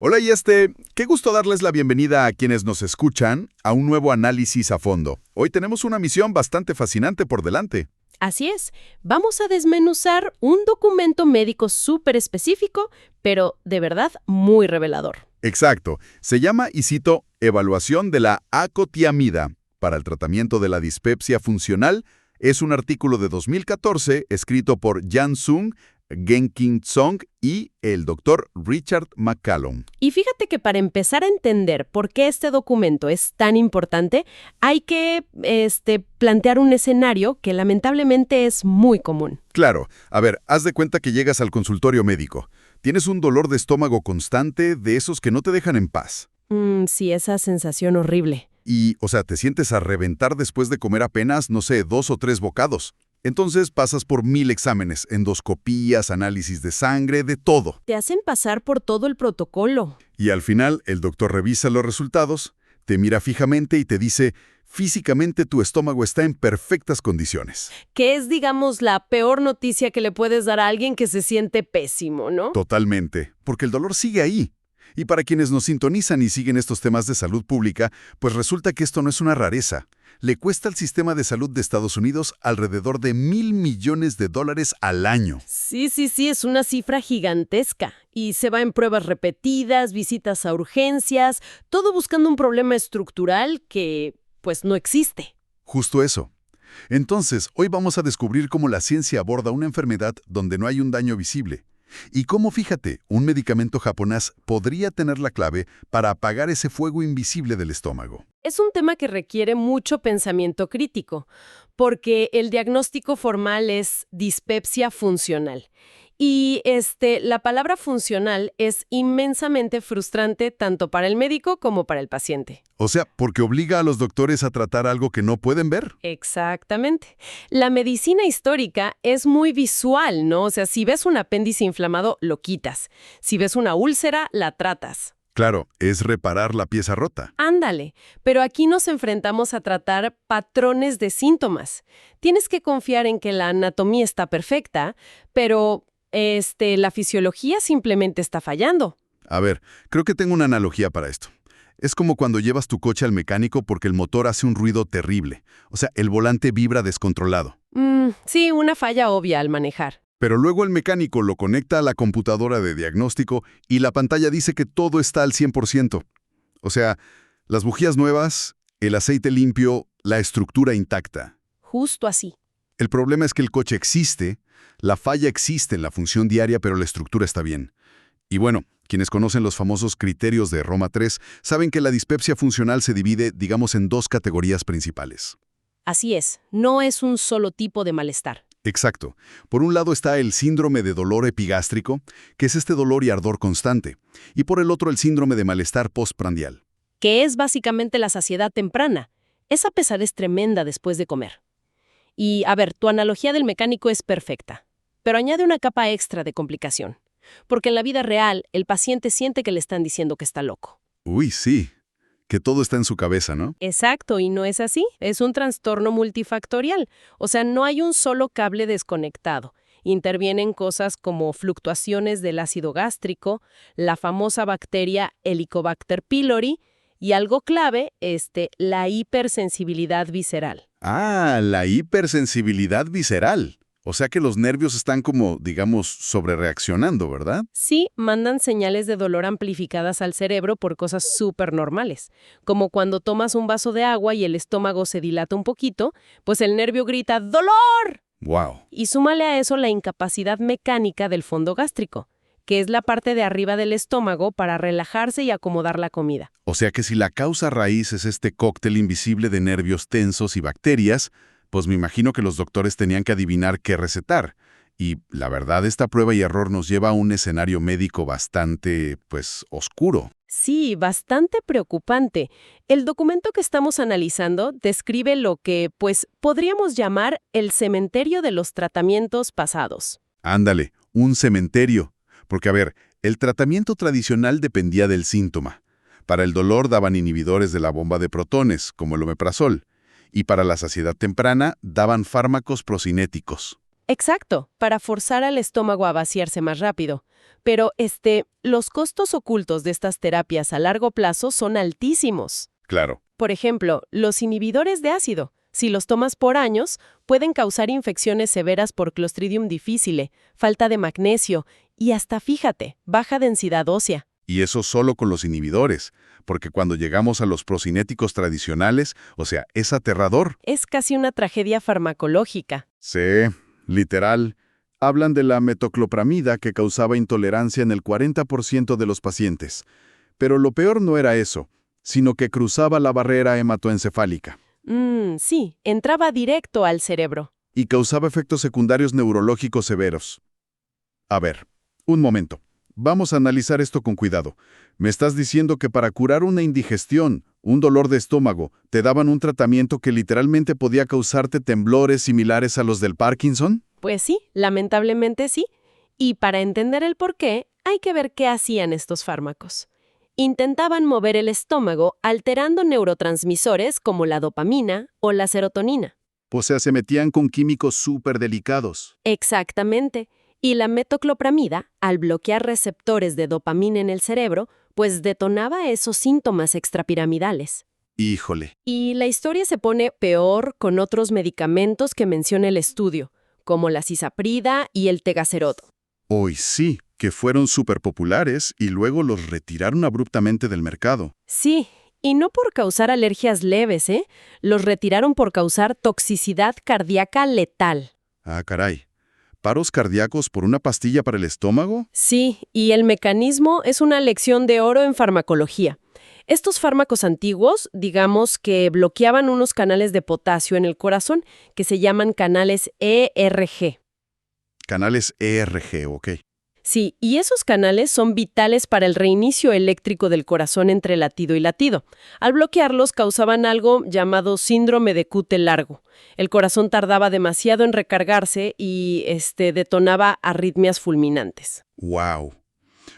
Hola qué gusto darles la bienvenida a quienes nos escuchan a un nuevo análisis a fondo. Hoy tenemos una misión bastante fascinante por delante. Así es, vamos a desmenuzar un documento médico súper específico, pero de verdad muy revelador. Exacto, se llama, y cito, Evaluación de la acotiamida para el tratamiento de la dispepsia funcional. Es un artículo de 2014 escrito por Jansung Genkin Song y el doctor Richard McCallum. Y fíjate que para empezar a entender por qué este documento es tan importante, hay que plantear un escenario que lamentablemente es muy común. Claro, a ver, haz de cuenta que llegas al consultorio médico. Tienes un dolor de estómago constante, de esos que no te dejan en paz. Sí, esa sensación horrible. Y, te sientes a reventar después de comer apenas, no sé, 2 o 3 bocados. Entonces pasas por 1000 exámenes, endoscopías, análisis de sangre, de todo. Te hacen pasar por todo el protocolo. Y al final, el doctor revisa los resultados, te mira fijamente y te dice, físicamente tu estómago está en perfectas condiciones. Que es, digamos, la peor noticia que le puedes dar a alguien que se siente pésimo, ¿no? Totalmente, porque el dolor sigue ahí. Y para quienes nos sintonizan y siguen estos temas de salud pública, pues resulta que esto no es una rareza. Le cuesta al sistema de salud de Estados Unidos alrededor de $1,000 millones al año. Sí, es una cifra gigantesca. Y se va en pruebas repetidas, visitas a urgencias, todo buscando un problema estructural que, pues, no existe. Justo eso. Entonces, hoy vamos a descubrir cómo la ciencia aborda una enfermedad donde no hay un daño visible. Y cómo, fíjate, un medicamento japonés podría tener la clave para apagar ese fuego invisible del estómago. Es un tema que requiere mucho pensamiento crítico, porque el diagnóstico formal es dispepsia funcional. Y la palabra funcional es inmensamente frustrante tanto para el médico como para el paciente. O sea, porque obliga a los doctores a tratar algo que no pueden ver. Exactamente. La medicina histórica es muy visual, ¿no? O sea, si ves un apéndice inflamado, lo quitas. Si ves una úlcera, la tratas. Claro, es reparar la pieza rota. Ándale, pero aquí nos enfrentamos a tratar patrones de síntomas. Tienes que confiar en que la anatomía está perfecta, pero la fisiología simplemente está fallando. A ver, creo que tengo una analogía para esto. Es como cuando llevas tu coche al mecánico porque el motor hace un ruido terrible. O sea, el volante vibra descontrolado. Sí, una falla obvia al manejar. Pero luego el mecánico lo conecta a la computadora de diagnóstico y la pantalla dice que todo está al 100%. O sea, las bujías nuevas, el aceite limpio, la estructura intacta. Justo así. El problema es que el coche existe, la falla existe en la función diaria, pero la estructura está bien. Y bueno, quienes conocen los famosos criterios de Roma 3 saben que la dispepsia funcional se divide, digamos, en 2 categorías principales. Así es, no es un solo tipo de malestar. Exacto. Por un lado está el síndrome de dolor epigástrico, que es este dolor y ardor constante, y por el otro el síndrome de malestar postprandial. Que es básicamente la saciedad temprana, esa pesadez tremenda después de comer. Y, a ver, tu analogía del mecánico es perfecta, pero añade una capa extra de complicación, porque en la vida real el paciente siente que le están diciendo que está loco. Uy, sí, que todo está en su cabeza, ¿no? Exacto, y no es así, es un trastorno multifactorial, o sea, no hay un solo cable desconectado. Intervienen cosas como fluctuaciones del ácido gástrico, la famosa bacteria Helicobacter pylori y algo clave, la hipersensibilidad visceral. Ah, la hipersensibilidad visceral. O sea que los nervios están como, digamos, sobrereaccionando, ¿verdad? Sí, mandan señales de dolor amplificadas al cerebro por cosas súper normales, como cuando tomas un vaso de agua y el estómago se dilata un poquito, pues el nervio grita ¡dolor! ¡Wow! Y súmale a eso la incapacidad mecánica del fondo gástrico, que es la parte de arriba del estómago para relajarse y acomodar la comida. O sea que si la causa raíz es este cóctel invisible de nervios tensos y bacterias, pues me imagino que los doctores tenían que adivinar qué recetar. Y la verdad, esta prueba y error nos lleva a un escenario médico bastante, oscuro. Sí, bastante preocupante. El documento que estamos analizando describe lo que, podríamos llamar el cementerio de los tratamientos pasados. Ándale, un cementerio. Porque, a ver, el tratamiento tradicional dependía del síntoma. Para el dolor daban inhibidores de la bomba de protones, como el omeprazol. Y para la saciedad temprana daban fármacos procinéticos. Exacto, para forzar al estómago a vaciarse más rápido. Pero, los costos ocultos de estas terapias a largo plazo son altísimos. Claro. Por ejemplo, los inhibidores de ácido, si los tomas por años, pueden causar infecciones severas por Clostridium difficile, falta de magnesio y hasta, fíjate, baja densidad ósea. Y eso solo con los inhibidores, porque cuando llegamos a los procinéticos tradicionales, o sea, es aterrador. Es casi una tragedia farmacológica. Sí, literal. Hablan de la metoclopramida que causaba intolerancia en el 40% de los pacientes. Pero lo peor no era eso, sino que cruzaba la barrera hematoencefálica. Sí, entraba directo al cerebro. Y causaba efectos secundarios neurológicos severos. A ver, un momento. Vamos a analizar esto con cuidado. ¿Me estás diciendo que para curar una indigestión, un dolor de estómago, te daban un tratamiento que literalmente podía causarte temblores similares a los del Parkinson? Pues sí, lamentablemente sí. Y para entender el por qué, hay que ver qué hacían estos fármacos. Intentaban mover el estómago alterando neurotransmisores como la dopamina o la serotonina. O sea, se metían con químicos súper delicados. Exactamente. Y la metoclopramida, al bloquear receptores de dopamina en el cerebro, pues detonaba esos síntomas extrapiramidales. Híjole. Y la historia se pone peor con otros medicamentos que menciona el estudio, como la cisaprida y el tegacerot. Hoy sí, que fueron súper populares y luego los retiraron abruptamente del mercado. Sí, y no por causar alergias leves, ¿eh? Los retiraron por causar toxicidad cardíaca letal. Ah, caray. ¿Paros cardíacos por una pastilla para el estómago? Sí, y el mecanismo es una lección de oro en farmacología. Estos fármacos antiguos, digamos que bloqueaban unos canales de potasio en el corazón que se llaman canales ERG. Canales ERG, ok. Sí, y esos canales son vitales para el reinicio eléctrico del corazón entre latido y latido. Al bloquearlos causaban algo llamado síndrome de Cute largo. El corazón tardaba demasiado en recargarse y detonaba arritmias fulminantes. ¡Wow!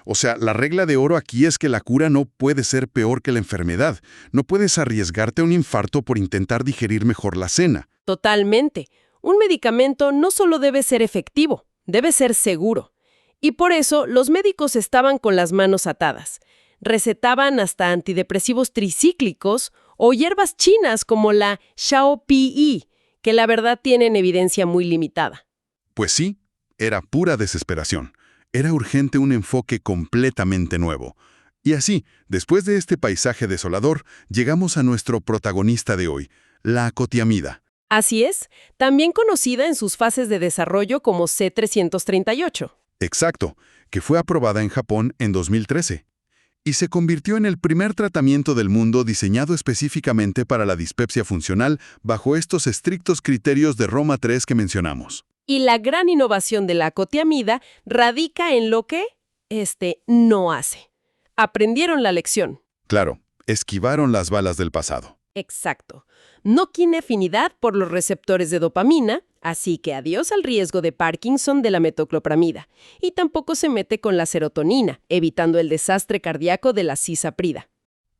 O sea, la regla de oro aquí es que la cura no puede ser peor que la enfermedad. No puedes arriesgarte a un infarto por intentar digerir mejor la cena. Totalmente. Un medicamento no solo debe ser efectivo, debe ser seguro. Y por eso los médicos estaban con las manos atadas. Recetaban hasta antidepresivos tricíclicos o hierbas chinas como la Xiaopi, que la verdad tienen evidencia muy limitada. Pues sí, era pura desesperación. Era urgente un enfoque completamente nuevo. Y así, después de este paisaje desolador, llegamos a nuestro protagonista de hoy, la acotiamida. Así es, también conocida en sus fases de desarrollo como C338. Exacto, que fue aprobada en Japón en 2013. Y se convirtió en el primer tratamiento del mundo diseñado específicamente para la dispepsia funcional bajo estos estrictos criterios de Roma III que mencionamos. Y la gran innovación de la acotiamida radica en lo que no hace. Aprendieron la lección. Claro, esquivaron las balas del pasado. Exacto. No tiene afinidad por los receptores de dopamina, así que adiós al riesgo de Parkinson de la metoclopramida. Y tampoco se mete con la serotonina, evitando el desastre cardíaco de la cisaprida.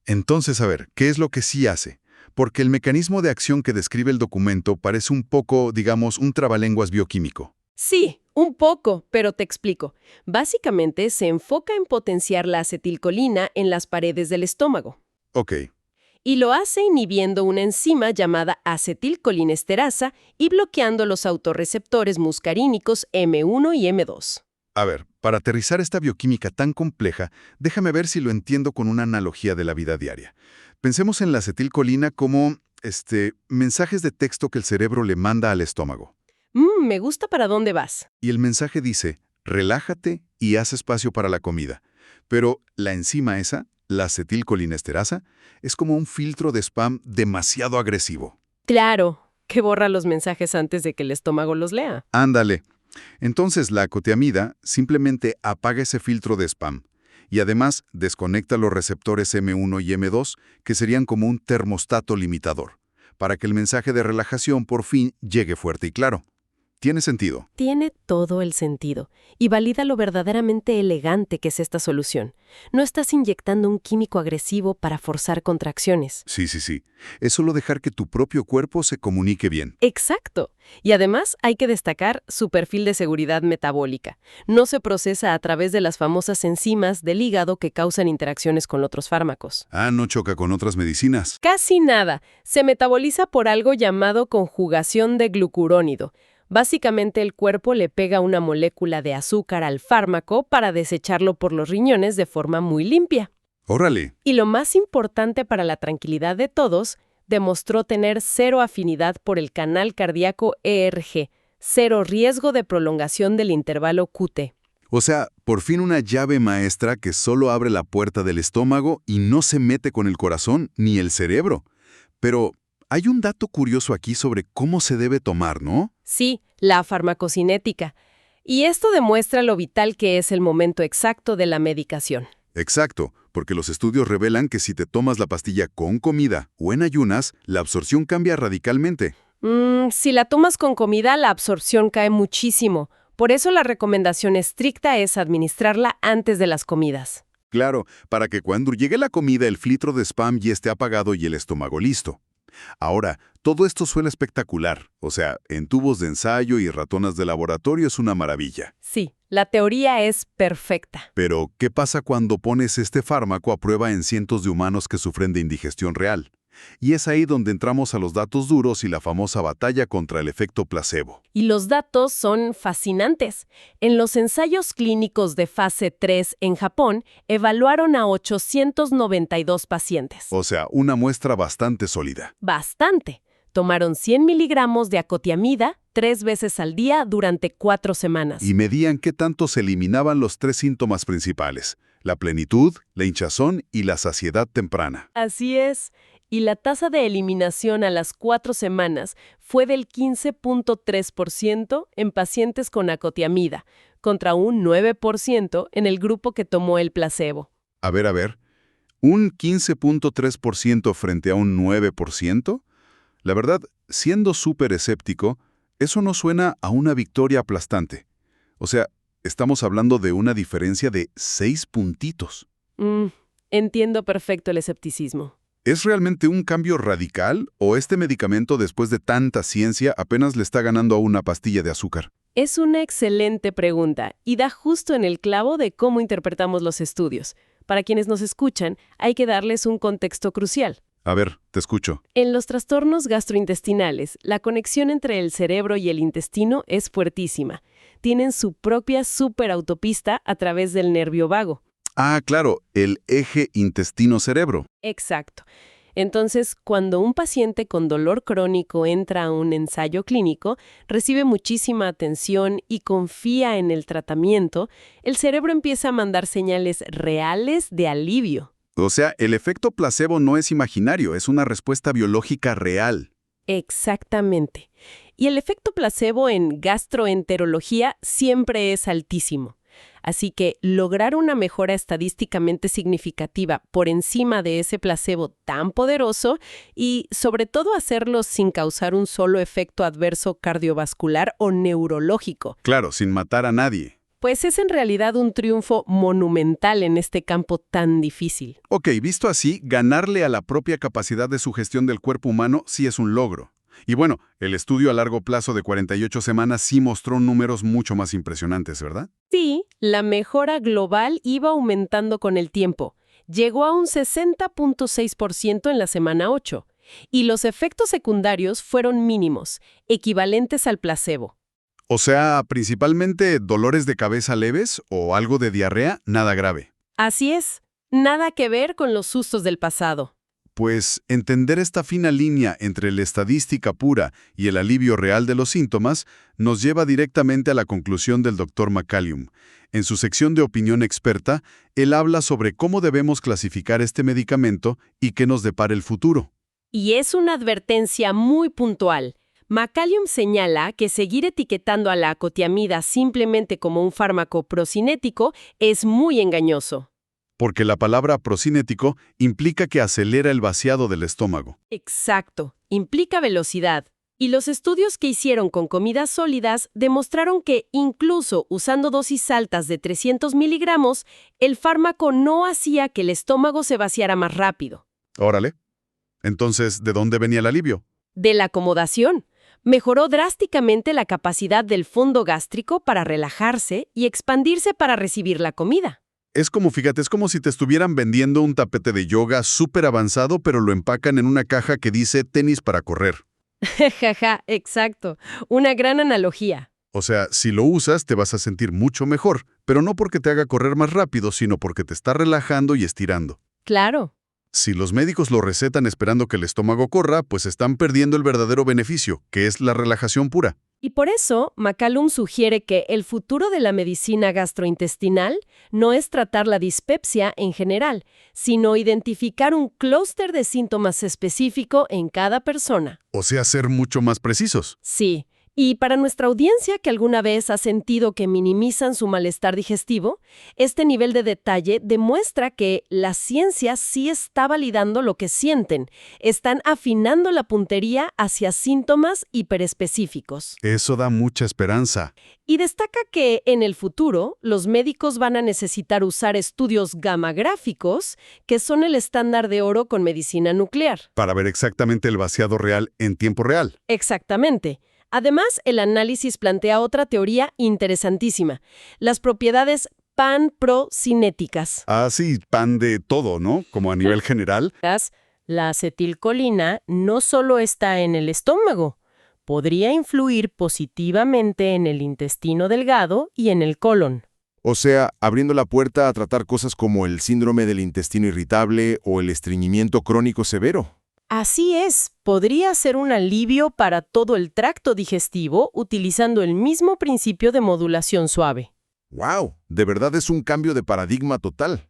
Entonces, a ver, ¿qué es lo que sí hace? Porque el mecanismo de acción que describe el documento parece un poco, digamos, un trabalenguas bioquímico. Sí, un poco, pero te explico. Básicamente se enfoca en potenciar la acetilcolina en las paredes del estómago. Ok. Y lo hace inhibiendo una enzima llamada acetilcolinesterasa y bloqueando los autorreceptores muscarínicos M1 y M2. A ver, para aterrizar esta bioquímica tan compleja, déjame ver si lo entiendo con una analogía de la vida diaria. Pensemos en la acetilcolina como, mensajes de texto que el cerebro le manda al estómago. Me gusta para dónde vas. Y el mensaje dice, relájate y haz espacio para la comida. Pero la enzima esa, la acetilcolinesterasa, es como un filtro de spam demasiado agresivo. Claro, que borra los mensajes antes de que el estómago los lea. Ándale. Entonces la acotiamida simplemente apaga ese filtro de spam y además desconecta los receptores M1 y M2, que serían como un termostato limitador, para que el mensaje de relajación por fin llegue fuerte y claro. Tiene sentido. Tiene todo el sentido y valida lo verdaderamente elegante que es esta solución. No estás inyectando un químico agresivo para forzar contracciones. Sí. Es solo dejar que tu propio cuerpo se comunique bien. Exacto. Y además hay que destacar su perfil de seguridad metabólica. No se procesa a través de las famosas enzimas del hígado que causan interacciones con otros fármacos. Ah, no choca con otras medicinas. Casi nada. Se metaboliza por algo llamado conjugación de glucurónido. Básicamente el cuerpo le pega una molécula de azúcar al fármaco para desecharlo por los riñones de forma muy limpia. ¡Órale! Y lo más importante para la tranquilidad de todos, demostró tener cero afinidad por el canal cardíaco ERG, cero riesgo de prolongación del intervalo QT. O sea, por fin una llave maestra que solo abre la puerta del estómago y no se mete con el corazón ni el cerebro. Pero hay un dato curioso aquí sobre cómo se debe tomar, ¿no? Sí, la farmacocinética. Y esto demuestra lo vital que es el momento exacto de la medicación. Exacto, porque los estudios revelan que si te tomas la pastilla con comida o en ayunas, la absorción cambia radicalmente. Si la tomas con comida, la absorción cae muchísimo. Por eso la recomendación estricta es administrarla antes de las comidas. Claro, para que cuando llegue la comida el filtro de spam ya esté apagado y el estómago listo. Ahora, todo esto suena espectacular, o sea, en tubos de ensayo y ratonas de laboratorio es una maravilla. Sí, la teoría es perfecta. Pero, ¿qué pasa cuando pones este fármaco a prueba en cientos de humanos que sufren de indigestión real? Y es ahí donde entramos a los datos duros y la famosa batalla contra el efecto placebo. Y los datos son fascinantes. En los ensayos clínicos de fase 3 en Japón, evaluaron a 892 pacientes. O sea, una muestra bastante sólida. Bastante. Tomaron 100 miligramos de acotiamida 3 veces al día durante 4 semanas. Y medían qué tanto se eliminaban los 3 síntomas principales: la plenitud, la hinchazón y la saciedad temprana. Así es. Y la tasa de eliminación a las 4 semanas fue del 15.3% en pacientes con acotiamida, contra un 9% en el grupo que tomó el placebo. A ver, ¿un 15.3% frente a un 9%? La verdad, siendo súper escéptico, eso no suena a una victoria aplastante. O sea, estamos hablando de una diferencia de 6 puntitos. Entiendo perfecto el escepticismo. ¿Es realmente un cambio radical o este medicamento, después de tanta ciencia, apenas le está ganando a una pastilla de azúcar? Es una excelente pregunta y da justo en el clavo de cómo interpretamos los estudios. Para quienes nos escuchan, hay que darles un contexto crucial. A ver, te escucho. En los trastornos gastrointestinales, la conexión entre el cerebro y el intestino es fuertísima. Tienen su propia superautopista a través del nervio vago. Ah, claro, el eje intestino-cerebro. Exacto. Entonces, cuando un paciente con dolor crónico entra a un ensayo clínico, recibe muchísima atención y confía en el tratamiento, el cerebro empieza a mandar señales reales de alivio. O sea, el efecto placebo no es imaginario, es una respuesta biológica real. Exactamente. Y el efecto placebo en gastroenterología siempre es altísimo. Así que lograr una mejora estadísticamente significativa por encima de ese placebo tan poderoso y, sobre todo, hacerlo sin causar un solo efecto adverso cardiovascular o neurológico. Claro, sin matar a nadie. Pues es en realidad un triunfo monumental en este campo tan difícil. Ok, visto así, ganarle a la propia capacidad de sugestión del cuerpo humano sí es un logro. Y bueno, el estudio a largo plazo de 48 semanas sí mostró números mucho más impresionantes, ¿verdad? Sí, la mejora global iba aumentando con el tiempo. Llegó a un 60.6% en la semana 8. Y los efectos secundarios fueron mínimos, equivalentes al placebo. O sea, principalmente dolores de cabeza leves o algo de diarrea, nada grave. Así es, nada que ver con los sustos del pasado. Pues entender esta fina línea entre la estadística pura y el alivio real de los síntomas nos lleva directamente a la conclusión del Dr. McCallum. En su sección de opinión experta, él habla sobre cómo debemos clasificar este medicamento y qué nos depara el futuro. Y es una advertencia muy puntual. McCallum señala que seguir etiquetando a la acotiamida simplemente como un fármaco procinético es muy engañoso. Porque la palabra procinético implica que acelera el vaciado del estómago. Exacto, implica velocidad. Y los estudios que hicieron con comidas sólidas demostraron que incluso usando dosis altas de 300 miligramos, el fármaco no hacía que el estómago se vaciara más rápido. Órale. Entonces, ¿de dónde venía el alivio? De la acomodación. Mejoró drásticamente la capacidad del fondo gástrico para relajarse y expandirse para recibir la comida. Fíjate, es como si te estuvieran vendiendo un tapete de yoga súper avanzado, pero lo empacan en una caja que dice tenis para correr. Jaja, exacto. Una gran analogía. O sea, si lo usas, te vas a sentir mucho mejor, pero no porque te haga correr más rápido, sino porque te está relajando y estirando. Claro. Si los médicos lo recetan esperando que el estómago corra, pues están perdiendo el verdadero beneficio, que es la relajación pura. Y por eso, McCallum sugiere que el futuro de la medicina gastrointestinal no es tratar la dispepsia en general, sino identificar un clúster de síntomas específico en cada persona. O sea, ser mucho más precisos. Sí. Y para nuestra audiencia que alguna vez ha sentido que minimizan su malestar digestivo, este nivel de detalle demuestra que la ciencia sí está validando lo que sienten. Están afinando la puntería hacia síntomas hiperespecíficos. Eso da mucha esperanza. Y destaca que en el futuro los médicos van a necesitar usar estudios gamagráficos, que son el estándar de oro con medicina nuclear. Para ver exactamente el vaciado real en tiempo real. Exactamente. Además, el análisis plantea otra teoría interesantísima, las propiedades panprocinéticas. Ah, sí, pan de todo, ¿no? Como a nivel general. La acetilcolina no solo está en el estómago, podría influir positivamente en el intestino delgado y en el colon. O sea, abriendo la puerta a tratar cosas como el síndrome del intestino irritable o el estreñimiento crónico severo. Así es, podría ser un alivio para todo el tracto digestivo utilizando el mismo principio de modulación suave. ¡Wow! De verdad es un cambio de paradigma total.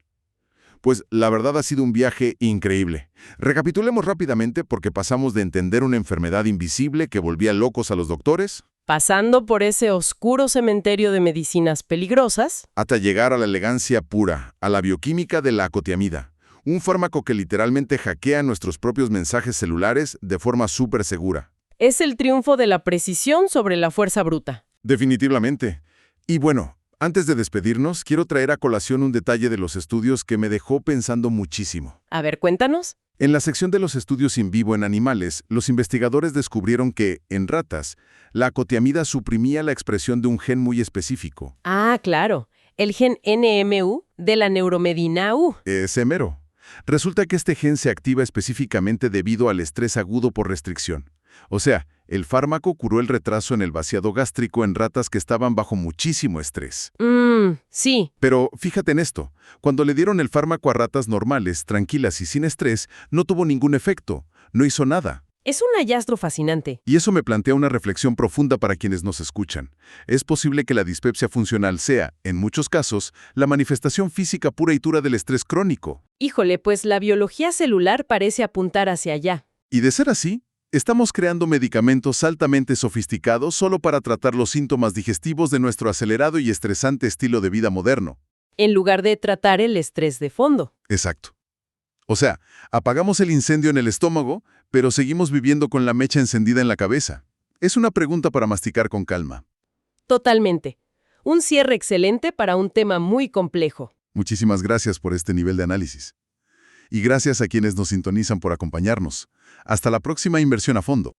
Pues la verdad ha sido un viaje increíble. Recapitulemos rápidamente porque pasamos de entender una enfermedad invisible que volvía locos a los doctores, Pasando por ese oscuro cementerio de medicinas peligrosas, hasta llegar a la elegancia pura, a la bioquímica de la acotiamida. Un fármaco que literalmente hackea nuestros propios mensajes celulares de forma súper segura. es el triunfo de la precisión sobre la fuerza bruta. Definitivamente. Y bueno, antes de despedirnos, quiero traer a colación un detalle de los estudios que me dejó pensando muchísimo. A ver, cuéntanos. En la sección de los estudios in vivo en animales, los investigadores descubrieron que, en ratas, la acotiamida suprimía la expresión de un gen muy específico. Ah, claro, el gen NMU de la neuromedina U. Ese mero. Resulta que este gen se activa específicamente debido al estrés agudo por restricción. O sea, el fármaco curó el retraso en el vaciado gástrico en ratas que estaban bajo muchísimo estrés. Sí. Pero fíjate en esto, cuando le dieron el fármaco a ratas normales, tranquilas y sin estrés, no tuvo ningún efecto, no hizo nada. Es un hallazgo fascinante. Y eso me plantea una reflexión profunda para quienes nos escuchan. Es posible que la dispepsia funcional sea, en muchos casos, la manifestación física pura y dura del estrés crónico. Híjole, pues la biología celular parece apuntar hacia allá. Y de ser así, estamos creando medicamentos altamente sofisticados solo para tratar los síntomas digestivos de nuestro acelerado y estresante estilo de vida moderno. En lugar de tratar el estrés de fondo. Exacto. O sea, apagamos el incendio en el estómago, pero seguimos viviendo con la mecha encendida en la cabeza. Es una pregunta para masticar con calma. Totalmente. Un cierre excelente para un tema muy complejo. Muchísimas gracias por este nivel de análisis. Y gracias a quienes nos sintonizan por acompañarnos. Hasta la próxima Inversión a Fondo.